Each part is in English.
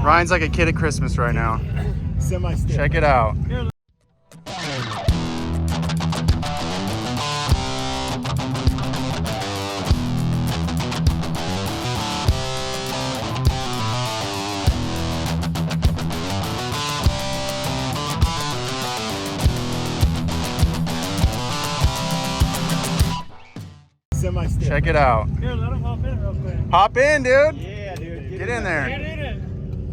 Ryan's like a kid at Christmas right now. Semi-stiff. Check it out. Semi-stiff. Check it out. Here, let him hop in real quick. Hop in, dude. Yeah, dude. Get in there. Get in it.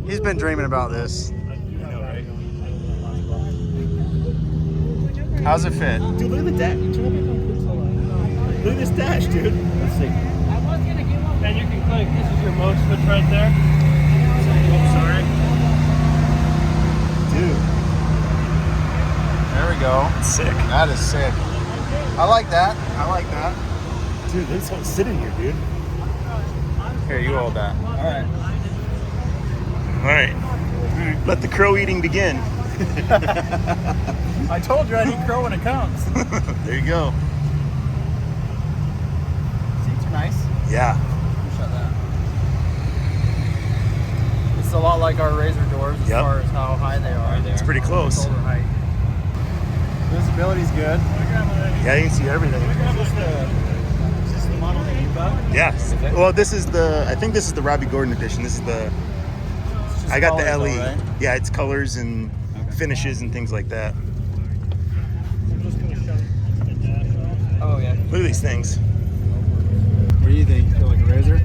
He's been dreaming about this. I know, right? How's it fit? Dude, look at the dash. Look at this dash, dude. Let's see. And you can click. This is your mode switch right there. Oh, sorry. Dude. There we go. Sick. That is sick. I like that. I like that. Dude, this whole sit in here, dude. Here, you hold that. All right. Let the crow eating begin. I told you I'd eat crow when it comes. There you go. Seats are nice. Yeah. Shut that. It's a lot like our RZR doors as far as how high they are. It's pretty close. Shoulder height. Visibility's good. Yeah, you can see everything. Is this the model that you got? Yes. Well, this is the, I think this is the Robby Gordon edition. This is the, I got the LE. Though, right? Yeah, it's colors and finishes and things like that. Oh, yeah. Look at these things. What do you think? You feel like a RZR?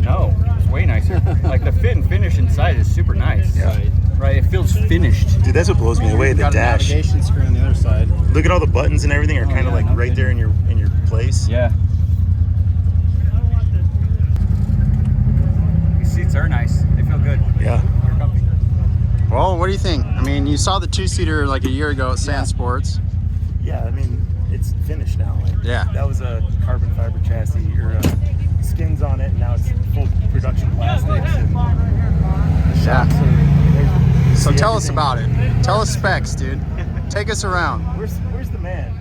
No, it's way nicer. Like the fit and finish inside is super nice. Yeah. Right, it feels finished. Dude, that's what blows me away, the Got dash. a navigation screen on the other side. Look at all the buttons and everything are kind of like right there in your place. Yeah. These seats are nice. They feel good. Yeah. They're comfy. Well, what do you think? I mean, you saw the two-seater like a year ago at Sand Sports. Yeah, I mean, it's finished now. Like, Yeah. That was a carbon fiber chassis or skins on it, and now it's full production plastics. And the shocks are, So see tell us everything. about it. Tell us specs, dude. Take us around. Where's the man?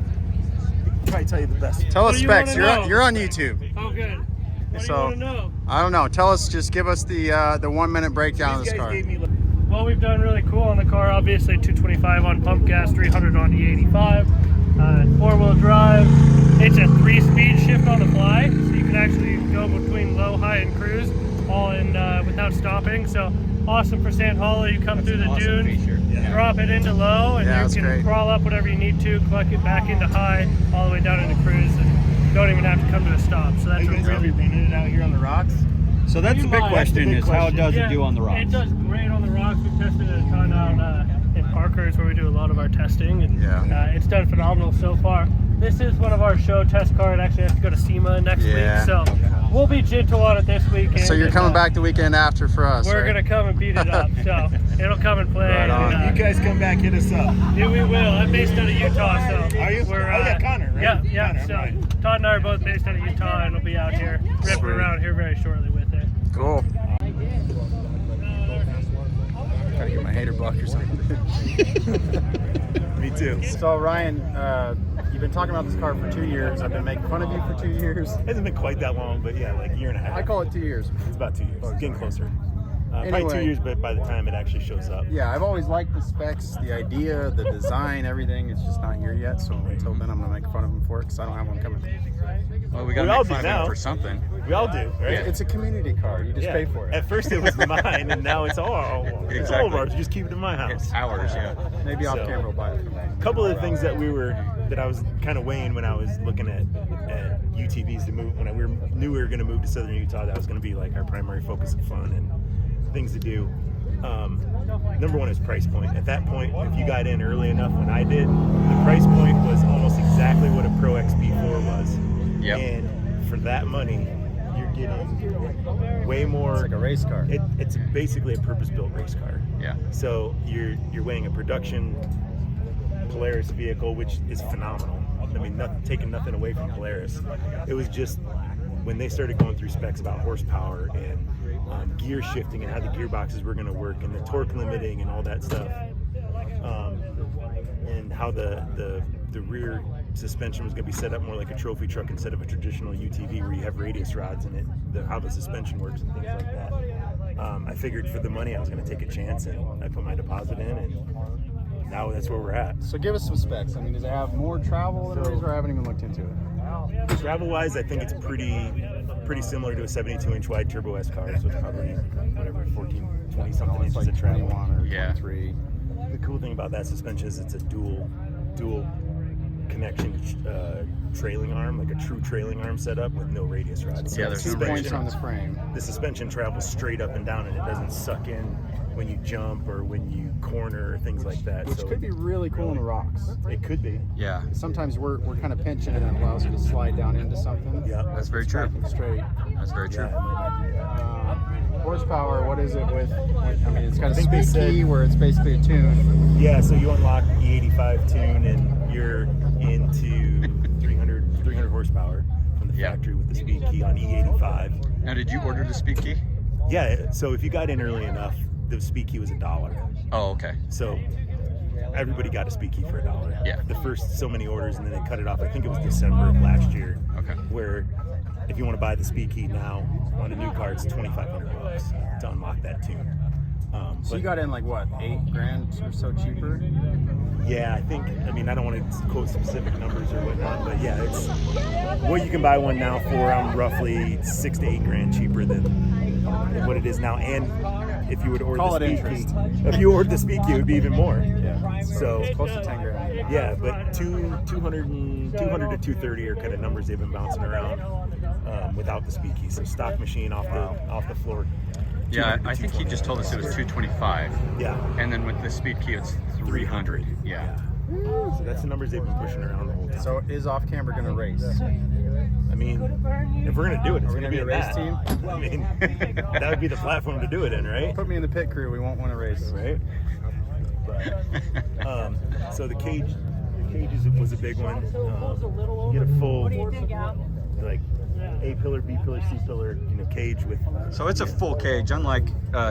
He can probably tell you the best. Tell What us do you specs. wanna know? You're on YouTube. Oh, good. What So- do you want to know? I don't know. Tell us. Just give us the 1 minute breakdown of These this guys car. gave me What we've done really cool on the car, obviously 225 on pump gas, 300 on the 85. Four-wheel drive. It's a 3-speed shift on the fly, so you can actually go between low, high, and cruise all in without stopping. So awesome for Sand Hollow. You come through the dunes, drop it into low, and Yeah, you that's can great. crawl up whatever you need to, collect it back into high, all the way down into cruise, and you don't even have to come to a stop. So that's You guys really ever rented it out here on the rocks? So that's the big question, is how does it do on the rocks? It does great on the rocks. We've tested it a ton out in Parker's where we do a lot of our testing, and it's done phenomenal so far. This is one of our show test cars. It actually has to go to SEMA next week, so we'll be gentle on it this weekend. So you're coming back the weekend after for us, We're right? gonna come and beat it up, so it'll come and play. Right on. And, You guys come back, hit us up. yeah, we will. I'm based out of Utah, so Are you? We're, Oh, yeah, Connor, right? Yeah. Connor, So right. Todd and I are both based out of Utah, and we'll be out here ripping Sweet. around here very shortly with it. Cool. Gotta get my hater blockers on. Me too. So Ryan, you've been talking about this car for 2 years. I've been making fun of you for 2 years. It hasn't been quite that long, but yeah, like a year and a half. I call it 2 years. It's about 2 years. Getting closer. Probably Anyway. 2 years, but by the time it actually shows up. Yeah, I've always liked the specs, the idea, the design, everything. It's just not here yet. So until then, I'm gonna make fun of him for it because I don't have one coming. Well, we We gotta all make do fun of now. him for something. We all do, right? It's a community car. You just Yeah. pay for it. At first it was mine, and now it's all of Exactly. ours. Just keep it in my house. It's ours, yeah. Maybe off So- camera we'll buy it from me. A couple of the things that I was kind of weighing when I was looking at UTVs to move, when knew we were going to move to Southern Utah, that was going to be like our primary focus of fun and things to do. Number one is price point. At that point, if you got in early enough when I did, the price point was almost exactly what a Pro XP4 was. Yep. And for that money, you're getting way more. It's like a race car. It's basically a purpose-built race car. Yeah. So you're weighing a production Polaris vehicle, which is phenomenal. I mean, taking nothing away from Polaris. It was just when they started going through specs about horsepower and gear shifting and how the gearboxes were going to work and the torque limiting and all that stuff, and how the rear suspension was going to be set up more like a trophy truck instead of a traditional UTV where you have radius rods in it, how the suspension works and things like that. I figured for the money I was going to take a chance, and I put my deposit in, and now that's where we're at. So give us some specs. I mean, does it have more travel than RZR? I haven't even looked into it. Travel-wise, I think it's pretty similar to a 72-inch wide Turbo S car, so it's probably whatever 14, 20 something inches like of travel. 21 or Yeah. 23. The cool thing about that suspension is it's a dual connection trailing arm, like a true trailing arm setup with no radius rods. So Yeah, the there's no Two suspension- points on the frame. The suspension travels straight up and down, and it doesn't suck in when you jump or when you corner or things like that. Which so could be really cool in the rocks. it could be. Yeah, Sometimes we're kind of pinching it and it allows you to slide down into something. Yeah, that's very true. Tracking straight. That's very true. Horsepower, what is it with I mean, it's got a think they speed said- key where it's basically a tune. Yeah, so you unlock the 85 tune and you're into 300 horsepower from the Yeah. factory with the speed key on E85. Now, did you order the speed key? Yeah, so if you got in early enough, the speed key was $1. Oh, okay. So everybody got a speed key for $1. Yeah. The first so many orders, and then they cut it off. I think it was December of last year. Okay. Where if you want to buy the speed key now on a new car, it's $2,500 to unlock that tune. So you But- got in like what, $8,000 or so cheaper? Yeah, I mean, I don't want to quote specific numbers or whatnot, but yeah, it's what you can buy one now for. I'm roughly $6,000 to $8,000 cheaper than what it is now. And if you would order Call the it speed interest. key, if you ordered the speed key, it would be even more. Yeah. So It's close to $10,000. yeah, but 200 to 230 are kind of numbers they've been bouncing around without the speed key. So stock machine off the floor. Yeah, 200 to I think he just told us it was 225, Yeah. and then with the speed key, it's 300. Yeah. So that's the numbers they've been pushing around the whole time. So is off camera gonna race? I mean, if we're gonna do it, it's Are we gonna be a gonna be a race race team? team. I mean, that would be the platform to do it in, right? Put me in the pit crew, we won't win a race. Right. But, so the cage was a big one. You get a full like A pillar, B pillar, C pillar, cage with. So it's a full cage, unlike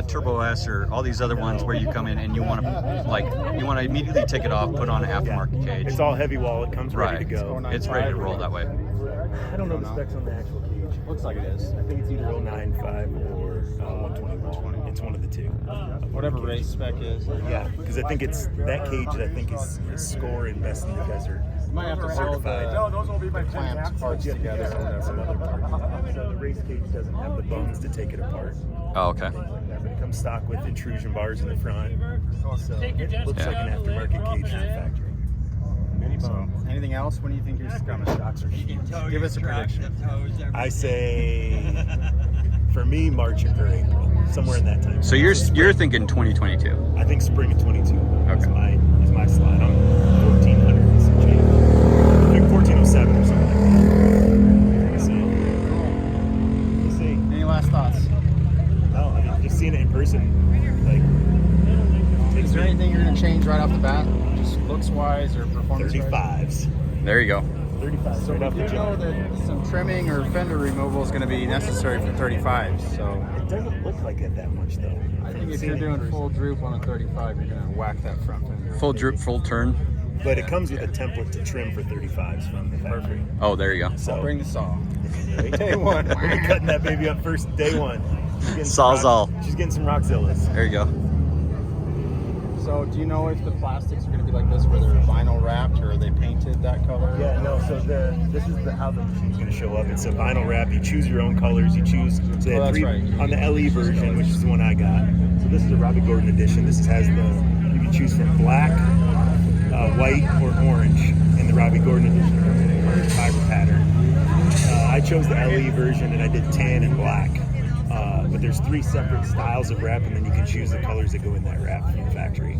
Turbo S or all these other ones where you come in and you want to immediately take it off, put on an aftermarket cage. It's all heavy wall. It comes ready to Right. go. It's ready to roll that way. I don't know the specs on the actual cage. Looks like it is. I think it's either 095 or 120. It's one of the two. Whatever race spec is. Yeah, because I think it's that cage that I think is score and best in the desert. Might have to weld the clamped parts together or Some whatever. other parts. So the race cage doesn't have the bungs to take it apart. Oh, okay. It comes stock with intrusion bars in the front. So it looks Yeah. like an aftermarket cage from the factory. Many So, anything else? When do you think yours is coming? shocks are huge. Give us a prediction. I say, for me, March or April, somewhere in that time. So you're thinking 2022. I think spring of 22 is Okay. my slide. I'm 1400 and some change. I think 1407 or something like that. So we'll see. Any last thoughts? No, I mean, just seeing it in person, like, Is there anything you're going to change right off the bat? Just looks wise or performance wise? 35s. There you go. 35s. So right off we the do know jump. that some trimming or fender removal is going to be necessary for 35s. So It doesn't look like it that much though. I think if you're doing full droop on a 35, you're going to whack that front fender. Full droop, full turn. But it comes with a template to trim for 35s from the factory. Oh, there you go. I'll So bring the saw. right? Day one. We'll be cutting that baby up first day one. She's getting some Sawzall. She's getting some Rockzillas. There you go. So do you know if the plastics are going to be like this where they're vinyl wrapped or are they painted that color? Yeah, no. So this is how the machine's going to show up. It's a vinyl wrap. You choose your own colors. You choose. So they have that's three right. on the LE version, which is the one I got. So this is the Robby Gordon edition. This has the you can choose from black, white, or orange. In the Robby Gordon edition, comes in a orange fiber pattern. I chose the LE version and I did tan and black. But there's 3 separate styles of wrap, and then you can choose the colors that go in that wrap from the factory.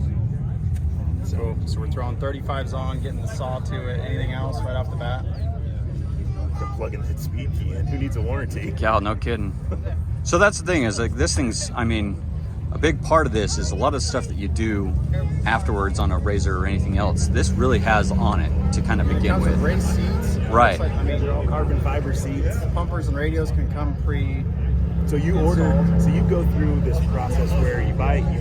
So we're throwing 35s on, getting the saw to it. Anything else right off the bat? They're plugging that speed key in. Who needs a warranty? Yeah, no kidding. So that's the thing is like this thing's, I mean, a big part of this is a lot of stuff that you do afterwards on a RZR or anything else. This really has on it to kind of begin Comes with with. race seats. Right. Looks like, I mean, They're all carbon fiber seats. bumpers and radios can come pre. So you go through this process where you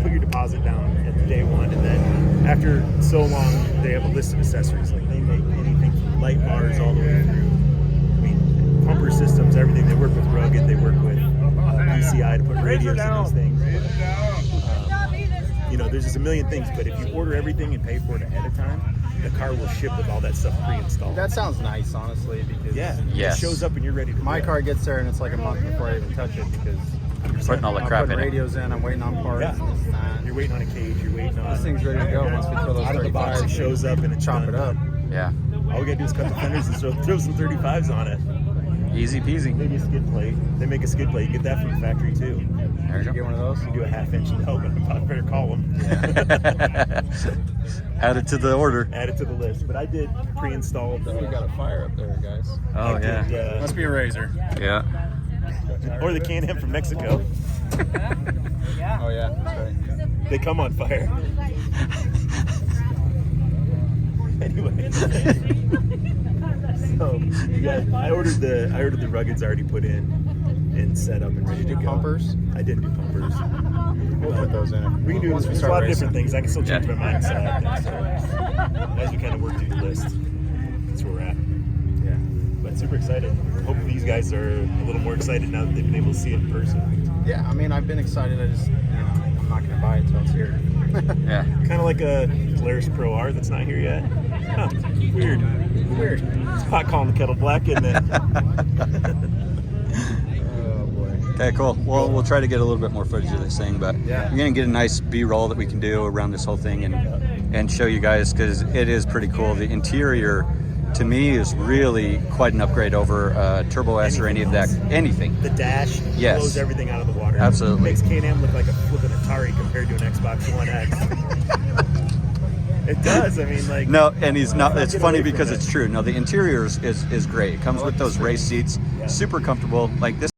put your deposit down at the day one, and then after so long, they have a list of accessories. Like they make anything from light bars all the way through. I mean, pumper systems, everything. They work with rugged. They work with PCI to put radios in these things. You know, there's just a million things, but if you order everything and pay for it ahead of time, the car will ship with all that stuff pre-installed. That sounds nice, honestly, because Yes. It shows up and you're ready to my go. car gets there and it's like a month before I even touch it because Putting all the I'm crap putting in it. radios in, I'm waiting on parts. Yeah. and You're waiting on a cage, you're waiting on... this thing's ready to go once we throw those out of the box, it 35s, shows up and it's chop done. it up. Yeah. All we gotta do is cut the fenders and throw some 35s on it. Easy peasy. Maybe a skid plate. They make a skid plate. You get that from the factory too. There you Get go. one of those. You do a half-inch no, but I better call them. Add it to the order. Add it to the list. But I did pre-installed. We got a fire up there, guys. Oh, I yeah. did, Must be a razor. Yeah. or the Canam from Mexico. Oh yeah, that's right. They come on fire. Anyway. So yeah, I ordered the ruggeds already put in and set up and ready Did you to do go. pumpers? I didn't do pumpers. We'll put those in. We can do once we there's a start lot of racing. different things. I can still change Yeah. my mind. So as we kind of work through the list, that's where we're at. Yeah. But super excited. Hopefully these guys are a little more excited now that they've been able to see it in person. Yeah, I mean, I've been excited. I just, I'm not gonna buy it till it's here. Yeah. Kind of like a RZR Pro R that's not here yet. Huh. Weird. Weird. It's hot calling the kettle black, isn't it? Oh boy. Okay, cool. Well, we'll try to get a little bit more footage of this thing, but Yeah. we're gonna get a nice B-roll that we can do around this whole thing and show you guys because it is pretty cool. The interior, to me, is really quite an upgrade over Turbo S or any of that. Anything. The dash Yes. blows everything out of the water. Absolutely. Makes Canam look like a flipping Atari compared to an Xbox One X. It does. I mean, like... No, and he's not. It's Get funny away from because it. it's true. No, the interior is great. It comes with those race seats, Yeah. super comfortable. Like this.